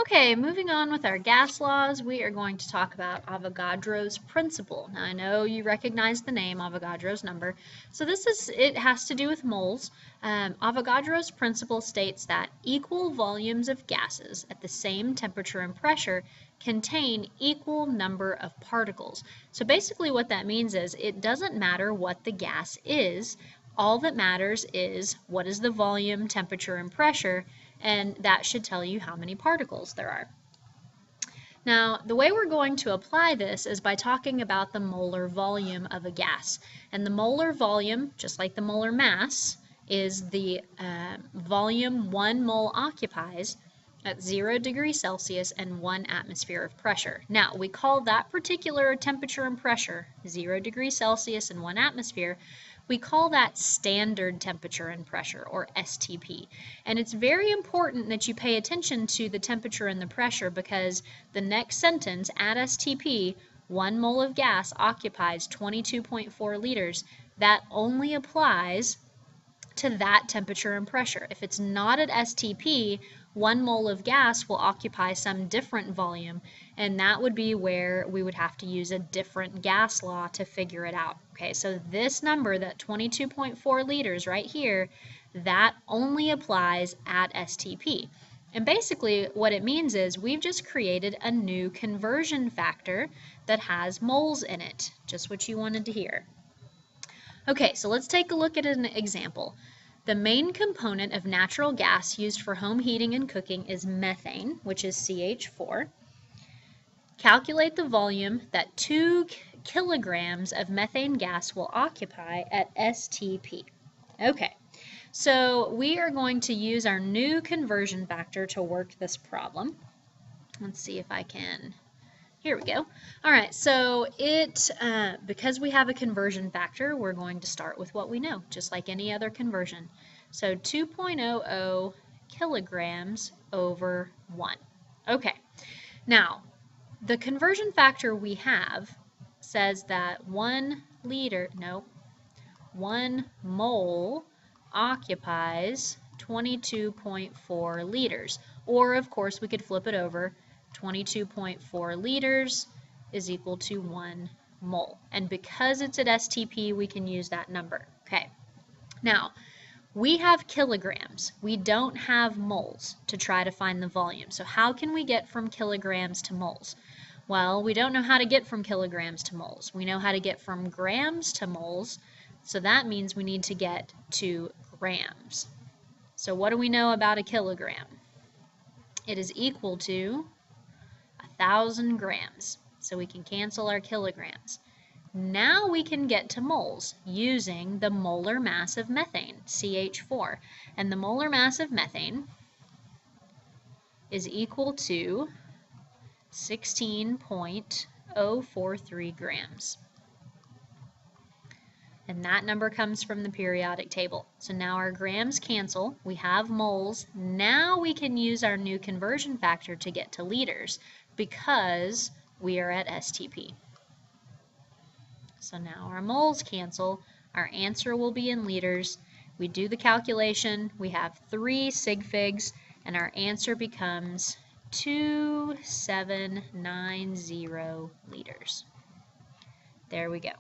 Okay, moving on with our gas laws, we are going to talk about Avogadro's principle. Now, I know you recognize the name Avogadro's number, so it has to do with moles. Avogadro's principle states that equal volumes of gases at the same temperature and pressure contain equal number of particles. So basically what that means is it doesn't matter what the gas is, all that matters is what is the volume, temperature, and pressure, and that should tell you how many particles there are. Now, the way we're going to apply this is by talking about the molar volume of a gas. And the molar volume, just like the molar mass, is the volume 1 mole occupies at 0 degrees Celsius and 1 atmosphere of pressure. Now, we call that particular temperature and pressure, 0 degrees Celsius and 1 atmosphere, we call that standard temperature and pressure, or STP. And it's very important that you pay attention to the temperature and the pressure because the next sentence, at STP, 1 mole of gas occupies 22.4 liters. That only applies to that temperature and pressure. If it's not at STP, 1 mole of gas will occupy some different volume, and that would be where we would have to use a different gas law to figure it out. Okay, so this number, that 22.4 liters right here, that only applies at STP. And basically what it means is we've just created a new conversion factor that has moles in it, just what you wanted to hear. Okay, so let's take a look at an example. The main component of natural gas used for home heating and cooking is methane, which is CH4. Calculate the volume that 2 kilograms of methane gas will occupy at STP. Okay, so we are going to use our new conversion factor to work this problem. Let's see if I can. Here we go. All right, so because we have a conversion factor, we're going to start with what we know, just like any other conversion. So 2.00 kilograms over 1. Okay, now the conversion factor we have says that 1 mole occupies 22.4 liters. Or, of course, we could flip it over. 22.4 liters is equal to 1 mole. And because it's at STP, we can use that number. Okay. Now, we have kilograms. We don't have moles to try to find the volume. So how can we get from kilograms to moles? Well, we don't know how to get from kilograms to moles. We know how to get from grams to moles. So that means we need to get to grams. So what do we know about a kilogram? It is equal to 1,000 grams. So we can cancel our kilograms. Now we can get to moles using the molar mass of methane, CH4. And the molar mass of methane is equal to 16.043 grams. And that number comes from the periodic table. So now our grams cancel. We have moles. Now we can use our new conversion factor to get to liters because we are at STP. So now our moles cancel. Our answer will be in liters. We do the calculation. We have 3 sig figs, and our answer becomes 2790 liters. There we go.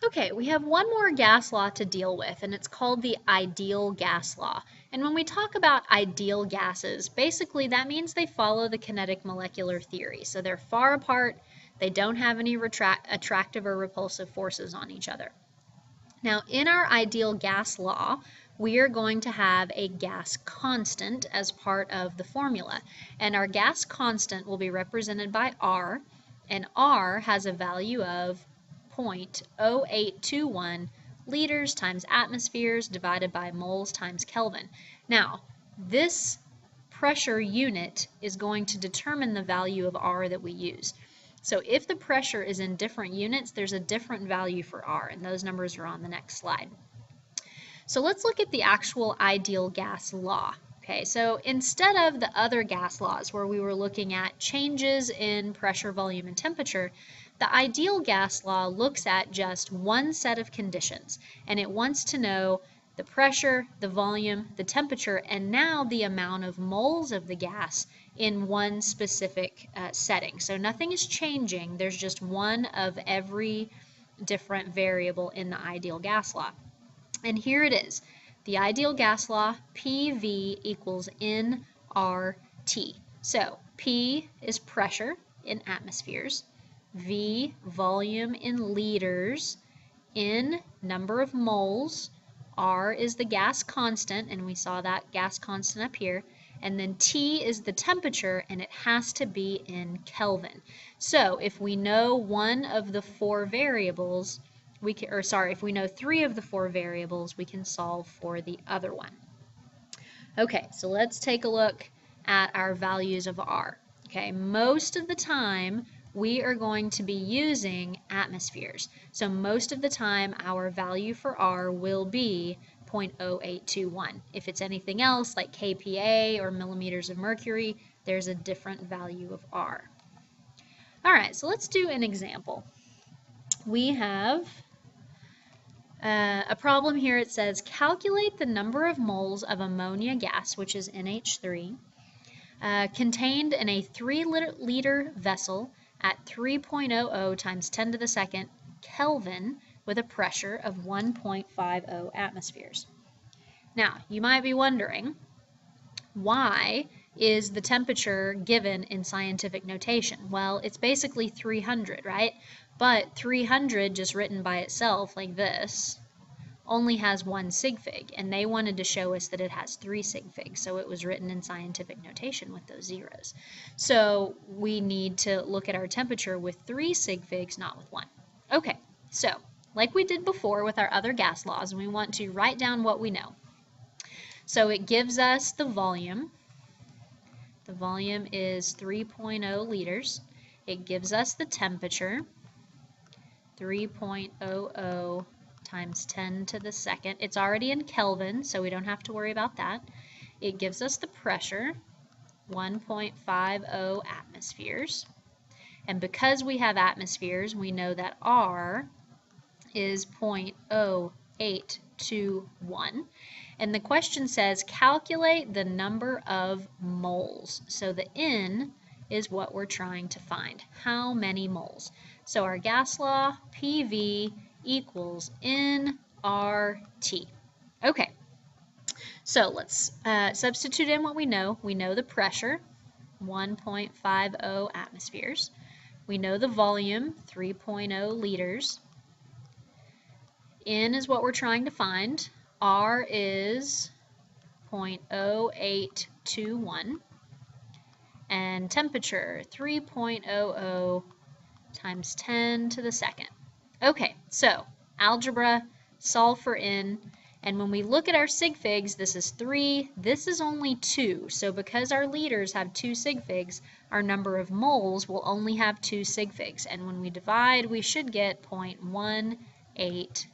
Okay, we have one more gas law to deal with, and it's called the ideal gas law. And when we talk about ideal gases, basically that means they follow the kinetic molecular theory. So they're far apart, they don't have any attractive or repulsive forces on each other. Now, in our ideal gas law, we are going to have a gas constant as part of the formula. And our gas constant will be represented by R, and R has a value of 0.0821 liters times atmospheres divided by moles times Kelvin. Now, this pressure unit is going to determine the value of R that we use. So if the pressure is in different units, there's a different value for R, and those numbers are on the next slide. So let's look at the actual ideal gas law. Okay, so instead of the other gas laws where we were looking at changes in pressure, volume, and temperature, the ideal gas law looks at just one set of conditions, and it wants to know the pressure, the volume, the temperature, and now the amount of moles of the gas in one specific setting. So nothing is changing. There's just one of every different variable in the ideal gas law. And here it is. The ideal gas law, PV equals nRT. So P is pressure in atmospheres, V, volume in liters, N, number of moles, R is the gas constant, and we saw that gas constant up here, and then T is the temperature, and it has to be in Kelvin. So if we know one of the four variables, if we know three of the four variables, we can solve for the other one. Okay, so let's take a look at our values of R. Okay, most of the time we are going to be using atmospheres. So most of the time our value for R will be 0.0821. If it's anything else like kPa or millimeters of mercury, there's a different value of R. All right, so let's do an example. We have a problem here. It says calculate the number of moles of ammonia gas, which is NH3, contained in a 3-liter vessel at 3.00 times 10 to the second Kelvin with a pressure of 1.50 atmospheres. Now, you might be wondering, why is the temperature given in scientific notation? Well, it's basically 300, right? But 300, just written by itself like this, only has one sig fig, and they wanted to show us that it has 3 sig figs, so it was written in scientific notation with those zeros. So we need to look at our temperature with 3 sig figs, not with 1. Okay, so like we did before with our other gas laws, we want to write down what we know. So it gives us the volume. The volume is 3.0 liters. It gives us the temperature, 3.00 times 10 to the second. It's already in Kelvin, so we don't have to worry about that. It gives us the pressure, 1.50 atmospheres. And because we have atmospheres, we know that R is 0.0821. And the question says calculate the number of moles. So the N is what we're trying to find. How many moles? So our gas law, PV equals nRT. Okay, so let's substitute in what we know. We know the pressure, 1.50 atmospheres. We know the volume, 3.0 liters. N is what we're trying to find. R is 0.0821. And temperature, 3.00 times 10 to the second. Okay, so algebra, solve for N, and when we look at our sig figs, this is 3, this is only 2. So because our liters have 2 sig figs, our number of moles will only have 2 sig figs. And when we divide, we should get 0.18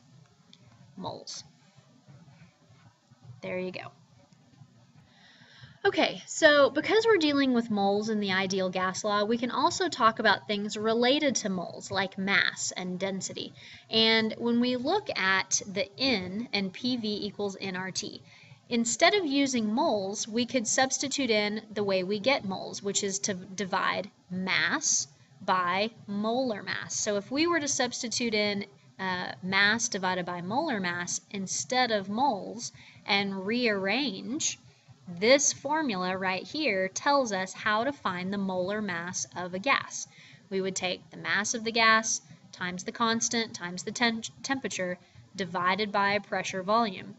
moles. There you go. Okay, so because we're dealing with moles in the ideal gas law, we can also talk about things related to moles, like mass and density. And when we look at the N and PV equals nRT, instead of using moles, we could substitute in the way we get moles, which is to divide mass by molar mass. So if we were to substitute in mass divided by molar mass instead of moles and rearrange, this formula right here tells us how to find the molar mass of a gas. We would take the mass of the gas times the constant times the temperature divided by pressure volume.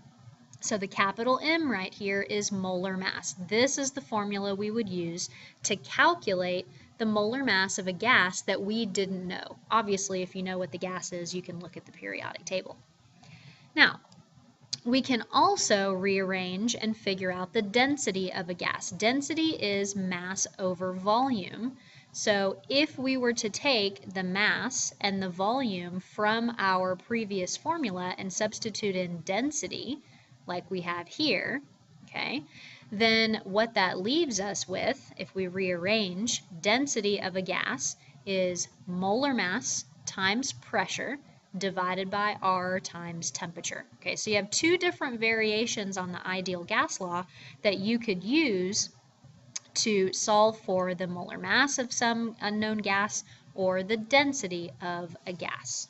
So the capital M right here is molar mass. This is the formula we would use to calculate the molar mass of a gas that we didn't know. Obviously, if you know what the gas is, you can look at the periodic table. Now, we can also rearrange and figure out the density of a gas. Density is mass over volume. So if we were to take the mass and the volume from our previous formula and substitute in density, like we have here, okay, then what that leaves us with, if we rearrange, density of a gas is molar mass times pressure divided by R times temperature. Okay, so you have two different variations on the ideal gas law that you could use to solve for the molar mass of some unknown gas or the density of a gas.